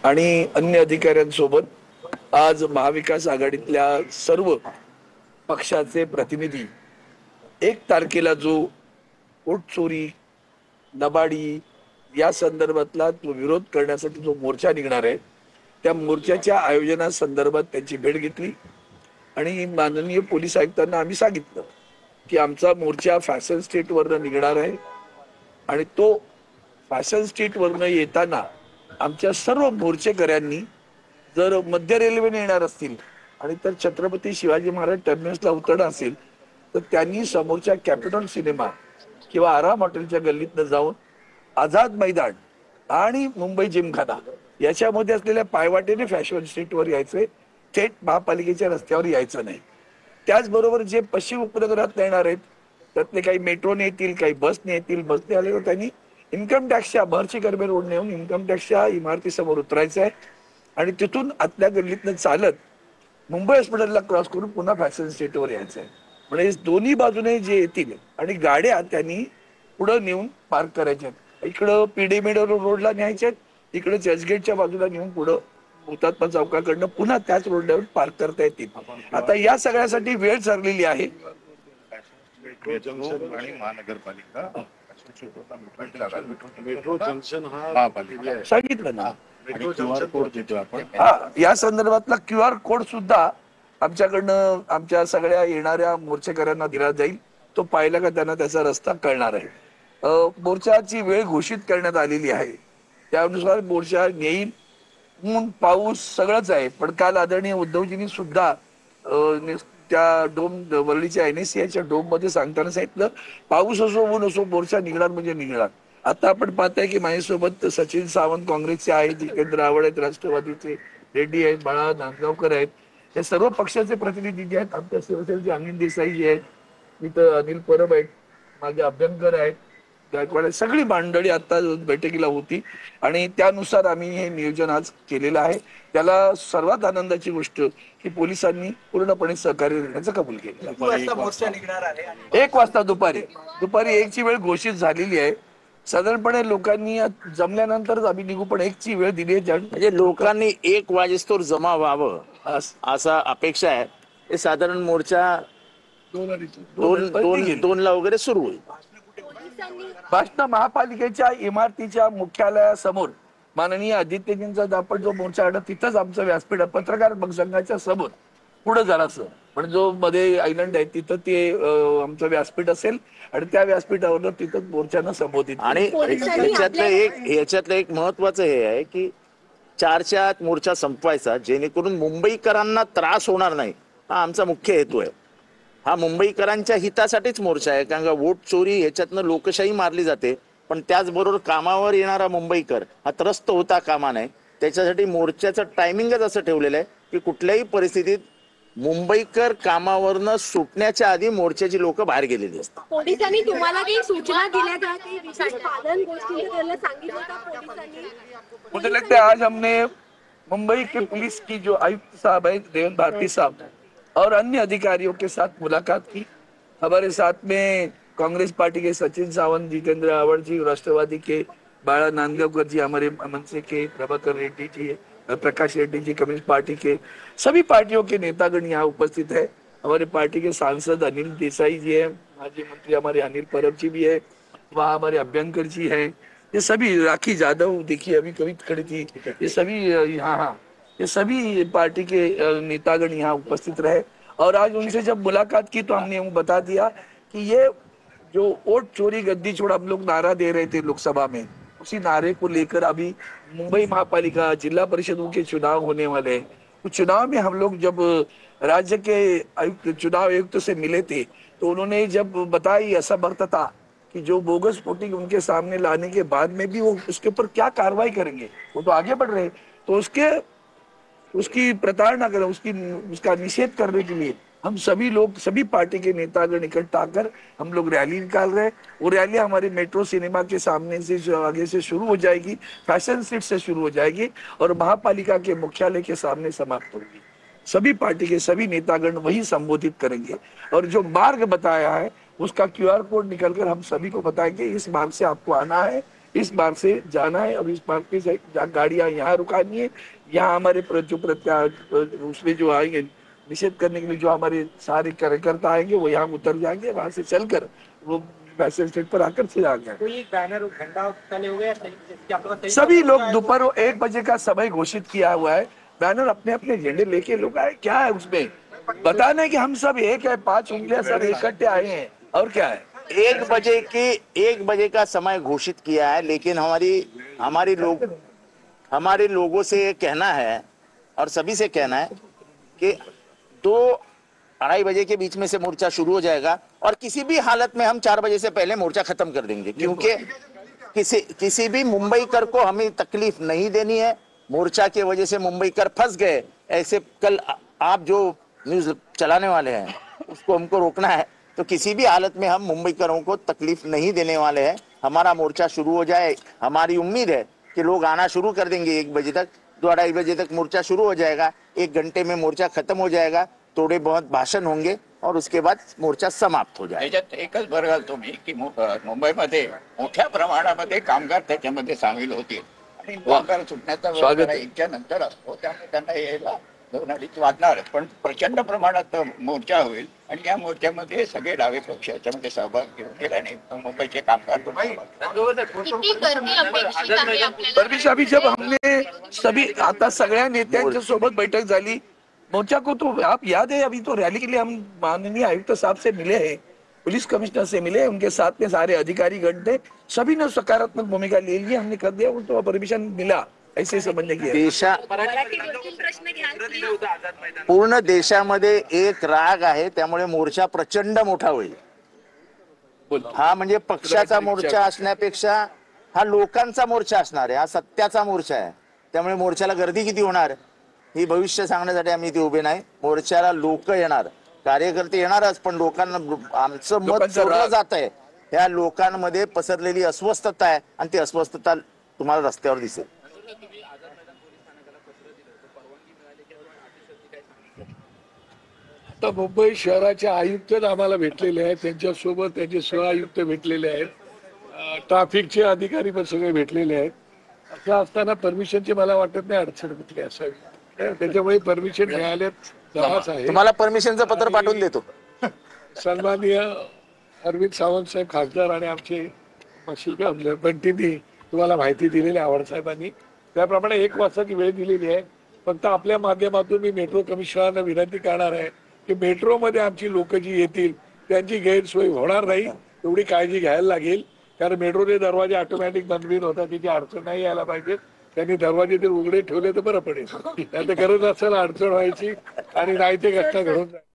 आणि अन्य अधिकाऱ्यांसोबत आज महाविकास आघाडीतल्या सर्व पक्षाचे प्रतिनिधी 1 तारखेला जो वोट चोरी, लबाडी या संदर्भातला जो विरोध करण्यासाठी जो मोर्चा निघणार आहे, त्या मोर्चाच्या आयोजनासंदर्भात त्यांची भेट घेतली आणि माननीय पोलीस आयुक्तांना आम्ही सांगितलं की आमचा मोर्चा फॅशन स्ट्रीटवरनं निघणार आहे आणि तो फॅशन स्ट्रीटवरनं येताना आमच्या सर्व मोर्चेकऱ्यांनी जर मध्य रेल्वेने येणार असतील आणि तर छत्रपती शिवाजी महाराज टर्मिनसला उतरणार असेल तर त्यांनी समोरच्या कॅपिटल सिनेमा किंवा आराम हॉटेलच्या गल्लीतनं जाऊन आझाद मैदान आणि मुंबई जिमखाना याच्यामध्ये असलेल्या पायवाटेने फॅशन स्ट्रीटवर यायचे, थेट महापालिकेच्या रस्त्यावर यायचं नाही. त्याचबरोबर जे पश्चिम उपनगरात येणार आहेत त्यातले काही मेट्रोने येतील, काही बसने येतील. बसने आले तर त्यांनी इन्कम टॅक्सच्या महर्षी कर्वे रोडने येऊन इन्कम टॅक्सच्या इमारतीसमोर उतरायचं आहे आणि तिथून आतल्या गल्लीतनं चालत मुंबई हॉस्पिटलला क्रॉस करून पुन्हा फॅशन स्ट्रीटवर यायचं आहे. म्हणजे दोन्ही बाजूने जे येतील आणि गाड्या त्यांनी पुढं नेऊन पार्क करायच्या. इकडं पीडी मेडो रोडला न्यायच्या, इकडे चर्चगेटच्या बाजूला नेऊन पुढं हुतात्मा चौकाकडनं पुन्हा त्याच रोडवर पार्क करता येतील. आता या सगळ्यासाठी वेळ ठरलेली आहे. आणि महानगरपालिका मेट्रो जंक्शन हा महापालिका सांगितलं ना. QR कोड देतो आपण. हा, या संदर्भातला QR कोड सुद्धा आमच्याकडनं आमच्या सगळ्या येणाऱ्या मोर्चेकऱ्यांना दिला जाईल. तो पाहिला का त्यांना त्याचा रस्ता कळणार आहे. मोर्चाची वेळ घोषित करण्यात आलेली आहे, त्यानुसार मोर्चा येईल. ऊन पाऊस सगळंच आहे, पण काल आदरणीय उद्धवजींनी सुद्धा त्या डोम वरळीच्या NSCIच्या डोम मध्ये सांगताना सांगितलं पाऊस असो ऊन असो मोर्चा निघणार म्हणजे निघणार. आता आपण पाहताय की माझ्यासोबत सचिन सावंत काँग्रेसचे आहेत, जितेंद्र आव्हाड आहेत राष्ट्रवादीचे, रेड्डी आहेत, बाळा नांदगावकर आहेत, हे सर्व पक्षाचे प्रतिनिधी जे आहेत. आमच्या शिवसेनेचे अनिल देसाई जे आहेत, इथं अनिल परब आहेत, माझे अभ्यंकर आहेत, गायकवाड आहेत, सगळी मंडळी आता बैठकीला होती आणि त्यानुसार आम्ही हे नियोजन आज केलेलं आहे. त्याला सर्वात आनंदाची गोष्ट की पोलिसांनी पूर्णपणे सहकार्य देण्याचं कबूल केलं. 1 वाजता दुपारी 1ची वेळ घोषित झालेली आहे. साधारणपणे लोकांनी जमल्यानंतरच आम्ही निघू, पण 1ची वेळ दिली आहे. म्हणजे लोकांनी 1 वाजेस्तोवर जमा व्हावं असा अपेक्षा आहे. हे साधारण मोर्चा 2ला वगैरे सुरू होईल. भाषण महापालिकेच्या इमारतीच्या मुख्यालयासमोर माननीय आदित्यजींचा आपण जो मोर्चा काढला तिथंच आमचं व्यासपीठ पत्रकार संघाच्या समोर पुढे जरासं म्हणजे जो मध्ये आयलंड आहे तिथं ते आमचं व्यासपीठ असेल आणि त्या व्यासपीठावर तिथं मोर्चानं संबोधित. आणि ह्याच्यातलं एक महत्वाचं हे आहे की 4च्या आत मोर्चा संपवायचा, जेणेकरून मुंबईकरांना त्रास होणार नाही. हा आमचा मुख्य हेतू आहे. हा मुंबईकरांच्या हितासाठीच मोर्चा आहे, कारण का वोट चोरी ह्याच्यातनं लोकशाही मारली जाते, पण त्याचबरोबर कामावर येणारा मुंबईकर हा त्रस्त होता कामा नये. त्याच्यासाठी मोर्चाचं टायमिंगच असं ठेवलेलं आहे की कुठल्याही परिस्थितीत मुंबईकर कामावरनं सुटण्याच्या आधी मोर्चाची लोक बाहेर गेलेली असतात. पोलिसांनी तुम्हाला काही सूचना दिल्या का, काही विशेष पालन गोष्टी करायला सांगितलं का पोलिसांनी? मुझे लगता है आज हमने मुंबई के पुलिस की जो आयुक्त साहब है देवेंद्र भारती साहब और अन्य अधिकारियों के साथ मुलाकात की. हमारे साथ में कांग्रेस पार्टी के सचिन सावंत, जितेंद्र आव्हाड जी, राष्ट्रवादी के बाळा नांदगावकर जी, हमारे मनसे के प्रभाकर रेड्डी जी, प्रकाश रेड्डी जी, कम्युनिस्ट पार्टी के सभी पार्टियों के नेतागण यहाँ उपस्थित है. हमारे पार्टी के सांसद अनिल देसाई जी है, माजी मंत्री हमारे अनिल परब जी भी है, वहाँ हमारे अभ्यंकर जी है, ये सभी, राखी यादव देखिए अभी कभी खड़ी थी, ये सभी यहाँ ये सभी पार्टी के नेतागण यहाँ उपस्थित रहे. और आज उनसे जब मुलाकात की तो हमने बता दिया कि ये जो वोट चोरी गद्दी छोड़ हम लोग नारा दे रहे थे लोकसभा में, उसी नारे को लेकर अभी मुंबई महापालिका जिला परिषदों के चुनाव होने वाले हैं. तो चुनाव में हम लोग जब राज्य के आयुक्त, चुनाव आयुक्त से मिले थे तो उन्होंने जब बताई असमर्थता कि जो बोगस वोटिंग उनके सामने लाने के बाद में भी वो उसके ऊपर क्या कार्रवाई करेंगे, वो तो आगे बढ़ रहे, तो उसकी प्रताड़ना करें, उसका निषेध करने के लिए हम सभी लोग, सभी पार्टी के नेतागण इकट्ठा कर हम लोग रैली निकाल रहे हैं. वो रैली हमारे मेट्रो सिनेमा के सामने से आगे से शुरू हो जाएगी, फैशन स्ट्रीट से शुरू हो जाएगी और महापालिका के मुख्यालय के सामने समाप्त होगी. सभी पार्टी के सभी नेतागण वही संबोधित करेंगे और जो मार्ग बताया है उसका QR कोड निकलकर हम सभी को बताएंगे, इस मार्ग से आपको आना है, इस मार्ग से जाना है और इस मार्ग पे से गाड़ियां यहाँ रुकानी है। यहाँ हमारे उसमें जो आएंगे निषेध करने के लिए जो हमारे सारे कार्यकर्ता आएंगे वो यहाँ उतर जाएंगे, वहां से चलकर वो मैसेज स्टेट पर आकर फिर आ गए। कोई बैनर झंडा तले हुए हैं? सभी लोग दोपहर 1 बजे का समय घोषित किया हुआ है। बैनर अपने अपने झंडे लेके लोग आए, क्या है उसमें? बताना है कि हम सब एक है, 5 उंगलियां सब इकट्ठे आए हैं, और क्या है? 1 बजे का समय घोषित किया है, लेकिन हमारे लोगों से ये कहना है और सभी से कहना है कि 2-2:30 बजे के बीच में से मोर्चा शुरू हो जाएगा और किसी भी हालत में हम 4 बजे से पहले मोर्चा खत्म कर देंगे, क्योंकि किसी भी मुंबईकर को हमें तकलीफ नहीं देनी है। मोर्चा की वजह से मुंबईकर फंस गए, ऐसे कल आप जो न्यूज चलाने वाले हैं उसको हमको रोकना है। तो किसी भी हालत में हम मुंबईकरों को तकलीफ नहीं देने वाले हैं। हमारा मोर्चा शुरू हो जाए, हमारी उम्मीद है कि लोग आना शुरू कर देंगे। 1 बजे तक, 2-2:30 बजे तक मोर्चा शुरू हो जाएगा, 1 घंटे में मोर्चा खत्म हो जाएगा, थोड़े बहुत भाषण होंगे और उसके बाद मोर्चा समाप्त हो जाएगा। त्याच्यात एकच बघाल तुम्ही की मुंबईमध्ये मोठ्या प्रमाणामध्ये कामगार त्याच्यामध्ये सामील होतील आणि कामगार सुटण्याचा वेळ स्वागत जरा आहे. इतक्या नंतर असतो, त्यामुळे त्यांना यायला 2-2:30 वाजणार, पण प्रचंड प्रमाणात मोर्चा होईल आणि या मोर्चामध्ये सगळे डावे पक्ष याच्यामध्ये सहभाग घेऊन गेल्याने मुंबईचे कामगार पण सहभाग किती गर्दी अपेक्षित आहे आपल्याला? परवेश, अभी जब हमने सभी आता सगळ्या नेत्यांच्या सोबत बैठक झाली, मोर्चा को तो आप याद है, अभी तो रैली के लिए हम माननीय आयुक्त साहब से मिले हैं, पुलिस कमिश्नर से मिले, उनके साथ में सारे अधिकारी गण थे, सभी ने सकारात्मक भूमिका ले ली, हमने कर दिया, उनको परमिशन मिला, ऐसे समझने की है। मराठी 2-3 प्रश्न घ्याल please? पूर्ण देशामध्ये एक राग आहे, त्यामुळे मोर्चा प्रचंड मोठा होईल। हा म्हणजे पक्षाचा मोर्चा असण्यापेक्षा हा लोकांचा मोर्चा असणार आहे, हा सत्याचा मोर्चा आहे। त्यामुळे मोर्चाला गर्दी किती होणार ही भविष्य सांगण्यासाठी आम्ही इथे उभे नाही। मोर्चाला लोक येणार, कार्यकर्ते येणारच, पण लोकांना आमचं मत लोकांचा चोरलं राग. जात आहे। या लोकांमध्ये पसरलेली अस्वस्थता आहे आणि ती अस्वस्थता तुम्हाला रस्त्यावर दिसेल। आता मुंबई शहराचे आयुक्त आम्हाला भेटलेले आहेत, त्यांच्यासोबत त्यांचे सह आयुक्त भेटलेले आहेत, ट्रॅफिकचे अधिकारी पण सगळे भेटलेले आहेत। असं असताना परमिशनची मला वाटत नाही अडचण कुठली असावी, त्याच्यामुळे परमिशन मिळाल्यात जमाच आहे। तुम्हाला परमिशनचं पत्र पाठवून देतो। सन्माननीय अरविंद सावंत साहेब खासदार आणि आमचे बंटींनी तुम्हाला माहिती दिलेली आहे, आवड साहेबांनी त्याप्रमाणे 1 वाजताची वेळ दिलेली आहे। फक्त आपल्या माध्यमातून मी मेट्रो कमिशनरला विनंती करणार आहे की मेट्रोमध्ये आमची लोक जी येतील त्यांची गैरसोय होणार नाही, एवढी काळजी घ्यायला लागेल, कारण मेट्रोचे दरवाजे ऑटोमॅटिक बंद बिन होतात, तिची अडचण नाही यायला पाहिजे। त्यांनी दरवाजे ते उघडे ठेवले तर बरं पडेल, नाही तर गरज असेल अडचण व्हायची आणि नाही ते घटना घडून जाईल।